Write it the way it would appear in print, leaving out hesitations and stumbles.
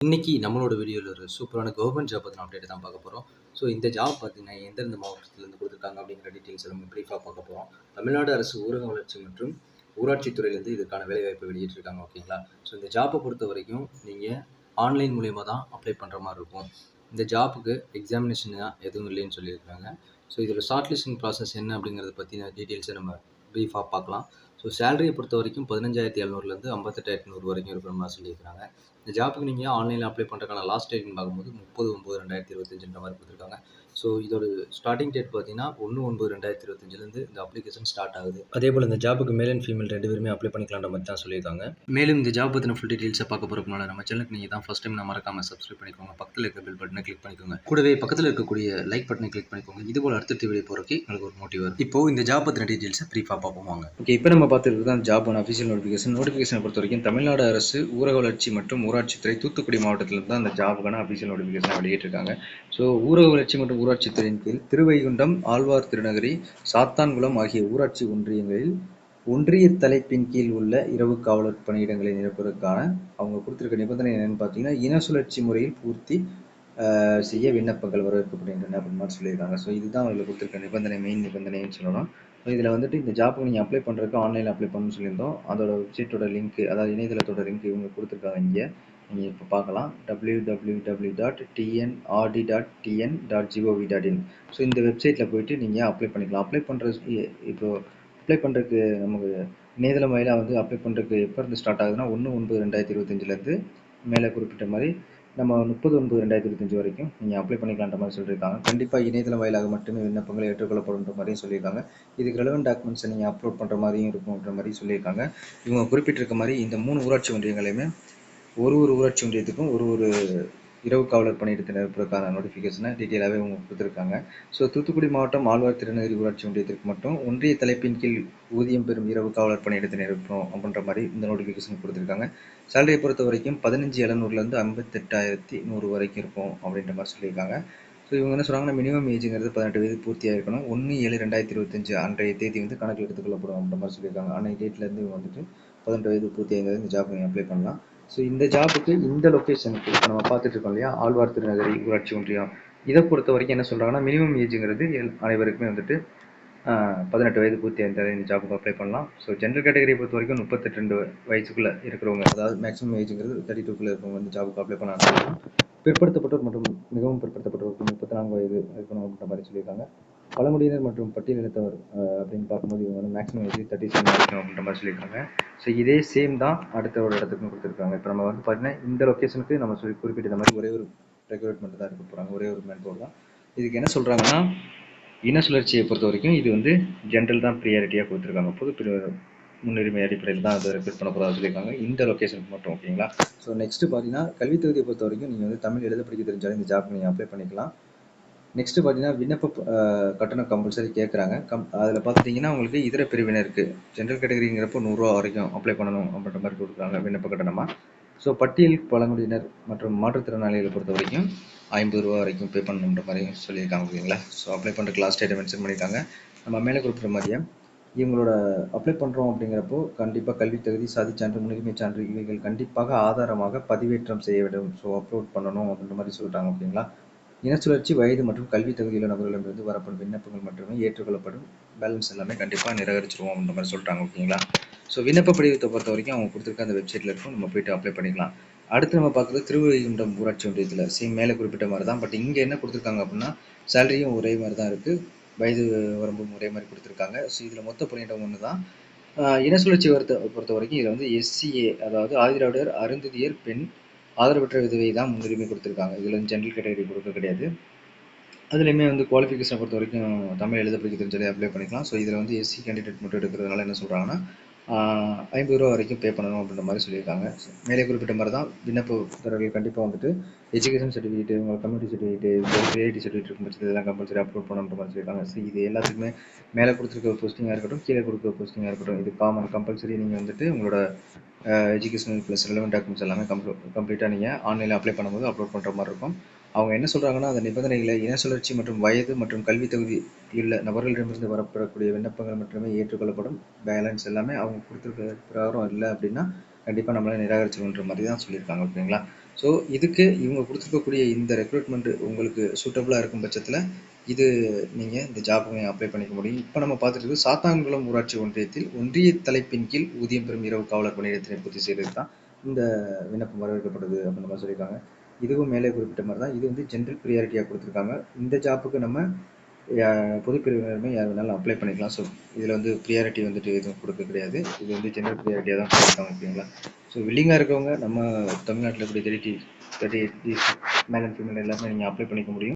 இன்னைக்கு நம்மளோட வீடியோவில் ஒரு சூப்பரான கவர்மெண்ட் ஜாப் பற்றின அப்டேட் தான் பார்க்க போகிறோம். ஸோ இந்த ஜாப் பார்த்தீங்கன்னா எந்தெந்த மாவட்டத்திலேருந்து கொடுத்துருக்காங்க அப்படிங்கிற டீட்டெயில்ஸ் நம்ம ப்ரீஃபாக பார்க்க போகிறோம். தமிழ்நாடு அரசு ஊரக வளர்ச்சி மற்றும் ஊராட்சி துறையிலேருந்து இதுக்கான வேலைவாய்ப்பை வெளியிட்டிருக்காங்க. ஓகேங்களா? ஸோ இந்த ஜாப்பை பொறுத்த வரைக்கும் நீங்கள் ஆன்லைன் மூலியமாக தான் அப்ளை பண்ணுற மாதிரி இருக்கும். இந்த ஜாப்புக்கு எக்ஸாமினேஷன் எதுவும் இல்லைன்னு சொல்லியிருக்காங்க. ஸோ இதில் ஷார்ட் லிஸ்டிங் ப்ராசஸ் என்ன அப்படிங்கிறத பற்றின டீட்டெயில்ஸை நம்ம ப்ரீஃபாக பார்க்கலாம். ஸோ சேலரியை பொறுத்த வரைக்கும் 15,700லேருந்து 58,100 வரைக்கும் இருக்கிற மாதிரி சொல்லியிருக்காங்க. இந்த ஜாப்புக்கு நீங்கள் ஆன்லைனில் அப்ளை பண்ணுறதுக்கான லாஸ்ட் டேட்னு பார்க்கும்போது 30/9/2025 மாதிரி கொடுத்துருக்காங்க. ஸோ இதோட ஸ்டார்டிங் டேட் பார்த்தீங்கன்னா 1/9/2025 இந்த அப்ளிகேஷன் ஸ்டார்ட் ஆகுது. அதே போல் இந்த ஜாப்புக்கு மேல் அண்ட் ஃபீமேல் 2 பேருமே அப்ளை பண்ணிக்கலான்ற மாதிரி தான் சொல்லியிருக்காங்க. மேலும் இந்த ஜாப் பற்றின ஃபுல் டீட்டெயில்ஸை பார்க்க போகிறதுனால நம்ம சேனலுக்கு நீங்கள் தான் ஃபஸ்ட் டைம் நான் மறக்காமல் சப்ஸ்கிரைப் பண்ணிக்கோங்க. பக்கத்தில் இருக்க பெல் பட்டனை கிளிக் பண்ணிக்கோங்க. கூடவே பக்கத்தில் இருக்கக்கூடிய லைக் பட்டனை கிளிக் பண்ணிக்கோங்க. இது போல் அடுத்த வீடியோ போகிறதுக்கு உங்களுக்கு ஒரு மோட்டிவ் வரும். இப்போ இந்த ஜாப் பற்றின டீட்டெயில்ஸை ப்ரீஃபாக பார்ப்போம் வாங்க. ஓகே, இப்போ நம்ம பார்த்துட்டு தான் ஜாப்பான அஃபிஷியல் நோட்டிஃபிகேஷனை பொறுத்த வரைக்கும் தமிழ்நாடு அரசு ஊரக வளர்ச்சி மற்றும் ஊராட்சித்துறை தூத்துக்குடி மாவட்டத்தில் தான் அந்த ஜாபுக்கான அஃபிஷியல் நோட்டிஃபிகேஷன் வெளியிட்டிருக்காங்க. ஸோ ஊரக வளர்ச்சி மற்றும் ஊராட்சித்துறையின் கீழ் திருவைகுண்டம், ஆழ்வார் திருநகரி, சாத்தான்குளம் ஆகிய ஊராட்சி ஒன்றியங்களில் ஒன்றிய தலைப்பின் கீழ் உள்ள இரவு காவலர் பணியிடங்களை நிரப்புவதற்கான அவங்க கொடுத்துருக்க நிபந்தனை என்னன்னு பார்த்தீங்கன்னா, இன சுழற்சி முறையில் பூர்த்தி செய்ய விண்ணப்பங்கள் வரவேற்கப்படுகின்றன அப்படின்னு மாதிரி சொல்லியிருக்காங்க. ஸோ இதுதான் அதில் கொடுத்துருக்க நிபந்தனை, மெயின் நிபந்தனைன்னு சொல்லலாம். ஸோ இதில் வந்துட்டு இந்த ஜாப்புக்கு நீங்கள் அப்ளை பண்ணுறதுக்கு ஆன்லைனில் அப்ளை பண்ணணும்னு சொல்லியிருந்தோம். அதோட வெப்சைட்டோட லிங்க், அதாவது இணையதளத்தோட லிங்க் இவங்க கொடுத்துருக்காங்க. இங்கே நீங்கள் இப்போ பார்க்கலாம், www.tnrd.tn.gov.in. ஸோ இந்த வெப்சைட்டில் போயிட்டு நீங்கள் அப்ளை பண்ணிக்கலாம். அப்ளை பண்ணுறதுக்கு நமக்கு இணையதளம் வாயிலாக வந்து அப்ளை பண்ணுறதுக்கு எப்போ இருந்து ஸ்டார்ட் ஆகுதுன்னா 1/9/2025 மேலே குறிப்பிட்ட மாதிரி நம்ம 30/9/2025 வரைக்கும் நீங்கள் அப்ளை பண்ணிக்கலான்ற மாதிரி சொல்லியிருக்காங்க. கண்டிப்பாக இணையதளம் வாயிலாக மட்டுமே விண்ணப்பங்கள் ஏற்றுக்கொள்ளப்படுன்ற மாதிரியும் சொல்லியிருக்காங்க. இதுக்கு ரெலவெண்ட் டாக்குமெண்ட்ஸை நீங்கள் அப்லோட் பண்ணுற மாதிரியும் இருக்கும்ன்ற மாதிரி சொல்லியிருக்காங்க. இவங்க குறிப்பிட்டிருக்க மாதிரி இந்த 3 ஊராட்சி ஒன்றியங்களையுமே ஒரு ஊராட்சி ஒன்றியத்துக்கும் ஒரு இரவு காவலர் பணியிடத்தை நிரப்புவதற்கான நோட்டிஃபிகேஷனை டீட்டெயிலாகவே அவங்க கொடுத்துருக்காங்க. ஸோ தூத்துக்குடி மாவட்டம் ஆழ்வார் திருநகரி ஊராட்சி ஒன்றியத்திற்கு மட்டும் ஒன்றிய தலைப்பின் கீழ் ஊதியம் பெறும் இரவு காவலர் பணியிடத்தை நிரப்பணும் அப்படின்ற மாதிரி இந்த நோட்டிஃபிகேஷன் கொடுத்துருக்காங்க. சேலரியை பொறுத்த வரைக்கும் 15,700லேருந்து 58,100 வரைக்கும் இருக்கும் அப்படின்ற மாதிரி சொல்லியிருக்காங்க. ஸோ இவங்க என்ன சொல்கிறாங்கன்னா, மினிமம் ஏஜுங்கிறது 18 வயது பூர்த்தியாக இருக்கணும். 1/7/2025 அன்றைய தேதி வந்து கணக்கில் எடுத்துக்கொள்ளப்படும் அப்படின்ற மாதிரி சொல்லியிருக்காங்க. அன்றைய டேட்லேருந்து இவங்க வந்துட்டு 18 வயது பூர்த்தியாக இந்த ஜாப் நீங்கள் அப்ளை பண்ணலாம். ஸோ இந்த ஜாப்புக்கு இந்த லொக்கேஷனுக்கு இப்போ நம்ம பார்த்துட்டு இருக்கோம் இல்லையா, ஆழ்வார் திருநகரி ஊராட்சி ஒன்றியம், இதை பொறுத்த வரைக்கும் என்ன சொல்கிறாங்கன்னா, மினிமம் ஏஜுங்கிறது அனைவருக்குமே வந்துட்டு 18 வயது பூர்த்தி இருந்தால் இந்த ஜாப்புக்கு அப்ளை பண்ணலாம். ஸோ ஜென்ரல் கேட்டகரியை பொறுத்த வரைக்கும் 32 வயசுக்குள்ளே இருக்கிறவங்க, அதாவது மேக்ஸிமம் ஏஜுங்கிறது 32க்குள்ளே இருக்கிறவங்க வந்து ஜாப்புக்கு அப்ளை பண்ணலாம். பிற்படுத்தப்பட்டோர் மற்றும் மிகவும் பிற்படுத்தப்பட்டவருக்கு 34 வயது இருக்கணும் அப்படின்ற மாதிரி சொல்லியிருக்காங்க. பழங்குடியினர் மற்றும் பட்டியலினத்தவர் அப்படின்னு பார்க்கும்போது இவங்க வந்து மேக்ஸிமம் ஏஜ் 37 இருக்கணும் அப்படின்ற மாதிரி சொல்லியிருக்காங்க. ஸோ இதே சேம் தான் அடுத்த ஒரு இடத்துக்கும் கொடுத்துருக்காங்க. இப்போ நம்ம வந்து பார்த்தீங்கன்னா இந்த லொக்கேஷனுக்கு நம்ம குறிப்பிட்ட மாதிரி ஒரே ஒரு ரெக்ரூட்மெண்ட் தான் இருக்க போகிறாங்க, ஒரே ஒரு மேன் பவர் தான். இதுக்கு என்ன சொல்கிறாங்கன்னா, இன சுழற்சியை பொறுத்த வரைக்கும் இது வந்து ஜென்ரல் தான் ப்ரியாரிட்டியாக கொடுத்துருக்காங்க. பொது முன்னுரிமை அடிப்படையில் தான் அதை ரெக்ரூட் பண்ண போகிறதா சொல்லியிருக்காங்க இந்த லொக்கேஷனுக்கு மட்டும். ஓகேங்களா? ஸோ நெக்ஸ்ட்டு பார்த்தீங்கன்னா, கல்வித் தகுதியை பொறுத்த வரைக்கும் நீங்கள் வந்து தமிழ் எழுத படிக்க தெரிஞ்சாலும் இந்த ஜாப் நீங்கள் அப்ளை பண்ணிக்கலாம். நெக்ஸ்ட்டு பார்த்தீங்கன்னா, விண்ணப்ப கட்டணம் கம்பல்சரி கேட்குறாங்க. அதில் பார்த்துட்டிங்கன்னா உங்களுக்கு இதர பிரிவினருக்கு ஜென்ரல் கேட்டகரிங்கிறப்போ ₹100 வரைக்கும் அப்ளை பண்ணணும் அப்படின்ற மாதிரி கொடுக்குறாங்க விண்ணப்ப கட்டணமாக. ஸோ பட்டியல் பழங்குடியினர் மற்றும் மாற்றுத்திறனாளிகளை பொறுத்த வரைக்கும் ₹50 வரைக்கும் பே பண்ணணுன்ற மாதிரி சொல்லியிருக்காங்க. ஓகேங்களா? ஸோ அப்ளை பண்ணுறதுக்கு லாஸ்ட் டேட்டை மென்ஷன் பண்ணியிருக்காங்க. நம்ம மேலே குறிப்பிட்ட மாதிரியே இவங்களோட அப்ளை பண்ணுறோம் அப்படிங்கிறப்போ கண்டிப்பாக கல்வித் தகுதி, சாதிச் சான்று, முன்னுரிமை சான்று இவைகள் கண்டிப்பாக ஆதாரமாக பதிவேற்றம் செய்ய வேண்டும். ஸோ அப்லோட் பண்ணணும் அப்படின்ற மாதிரி சொல்லிட்டாங்க. ஓகேங்களா? இனச்சுழற்சி, வயது மற்றும் கல்வி தகுதியுள்ள நபர்களிடமிருந்து வரப்படும் விண்ணப்பங்கள் மட்டுமே ஏற்றுக்கொள்ளப்படும். பேலன்ஸ் எல்லாமே கண்டிப்பாக நிராகரிச்சிருவோம் அப்படின்ற மாதிரி சொல்லிட்டாங்க. ஓகேங்களா? ஸோ விண்ணப்ப படிவத்தை பொறுத்த வரைக்கும் அவங்க கொடுத்துருக்க அந்த வெப்சைட்டில் இருக்கும், நம்ம போய்ட்டு அப்ளை பண்ணிக்கலாம். அடுத்து நம்ம பார்க்குறது திருவைகுண்டம் ஊராட்சி ஒன்றியத்தில் சேம் மேலே குறிப்பிட்ட மாதிரி தான். பட் இங்கே என்ன கொடுத்துருக்காங்க அப்படின்னா, சேலரியும் ஒரே மாதிரி தான் இருக்குது, வயது வரம்பும் ஒரே மாதிரி கொடுத்துருக்காங்க. ஸோ இதில் மொத்த பணியிடம் ஒன்று தான். இன சுழற்சி பொறுத்த வரைக்கும் இதில் வந்து SCA, அதாவது ஆதிதிராவிடர் அருந்ததியர் பெண் ஆதரவற்ற விதவை தான் முன்னுரிமை கொடுத்துருக்காங்க. இதில் வந்து ஜென்ரல் கேட்டகரி கொடுக்க கிடையாது. அதுலேயுமே வந்து குவாலிஃபிகேஷனை பொறுத்த வரைக்கும் தமிழ் எழுத படிக்க தெரிஞ்சாலே அப்ளை பண்ணிக்கலாம். ஸோ இதில் வந்து SC கேண்டிடேட் மட்டும் எடுக்கிறதுனால என்ன சொல்கிறாங்கன்னா, ₹50 வரைக்கும் பே பண்ணணும் அப்படின்ற மாதிரி சொல்லியிருக்காங்க. மேலே குறிப்பிட்ட மாதிரி தான் விண்ணப்பதாரர்கள் கண்டிப்பாக வந்துட்டு எஜுகேஷன் சர்டிஃபிகேட், உங்கள் கம்யூனிட்டி சர்டிஃபிகேட், ஏஐடி சர்டிஃபிகேட் இருக்கும் பட்சத்தில் இதெல்லாம் கம்பல்சரி அப்லோட் பண்ணணுன்ற மாதிரி சொல்லியிருக்காங்க. ஸோ இது எல்லாத்துக்குமே மேலே கொடுத்துருக்க போஸ்டிங்காக இருக்கட்டும், கீழே கொடுக்குற போஸ்டிங்காக இருக்கட்டும், இது காமன் கம்பல்சரி. நீங்கள் வந்துட்டு உங்களோட எஜுகேஷனல் ப்ளஸ் ரெலவெண்ட் டாக்குமெண்ட்ஸ் எல்லாமே கம்ப்ளீட்டாக நீங்கள் ஆன்லைனில் அப்ளை பண்ணும்போது அப்லோட் பண்ணுற மாதிரி இருக்கும். அவங்க என்ன சொல்கிறாங்கன்னா, அந்த நிபந்தனைகளை இன சுழற்சி மற்றும் வயது மற்றும் கல்வி தகுதி உள்ள நபர்களிடமிருந்து வரப்படக்கூடிய விண்ணப்பங்கள் மட்டுமே ஏற்றுக்கொள்ளப்படும். பேலன்ஸ் எல்லாமே அவங்க கொடுத்துருக்க பிரகாரம் இல்லை அப்படின்னா கண்டிப்பாக நம்மளால் நிராகரிச்சிருன்ற மாதிரி தான் சொல்லியிருக்காங்க. ஓகேங்களா? ஸோ இதுக்கு இவங்க கொடுத்துருக்கக்கூடிய இந்த ரெக்ரூட்மெண்ட் உங்களுக்கு சூட்டபுளாக இருக்கும் பட்சத்தில் இது நீங்கள் இந்த ஜாபுக்கு அப்ளை பண்ணிக்க முடியும். இப்போ நம்ம பார்த்துட்டு இருக்கு சாத்தான்குளம் ஊராட்சி ஒன்றியத்தில் ஒன்றிய தலைப்பின் கீழ் ஊதியம் பெறும் இரவு காவலர் பணியிடத்தினை பூர்த்தி செய்கிறது தான் இந்த விண்ணப்பம் வரவேற்கப்படுது அப்படின்ற மாதிரி சொல்லியிருக்காங்க. இதுவும் மேலே குறிப்பிட்ட மாதிரி தான். இது வந்து ஜென்ரல் ப்ரியாரிட்டியாக கொடுத்துருக்காங்க. இந்த ஜாப்புக்கு நம்ம பொது பிரிவினருமே யார் வேணாலும் அப்ளை பண்ணிக்கலாம். ஸோ இதில் வந்து ப்ரியாரிட்டி வந்துட்டு எதுவும் கொடுக்க கிடையாது. இது வந்து ஜென்ரல் ப்ரியாரிட்டியாக தான் கொடுத்துருக்காங்க. ஓகேங்களா? ஸோ வில்லிங்காக இருக்கவங்க நம்ம தமிழ்நாட்டில் இப்படி 38 மேல் அண்ட் ஃபீமேல் எல்லாமே நீங்கள் அப்ளை பண்ணிக்க முடியும்.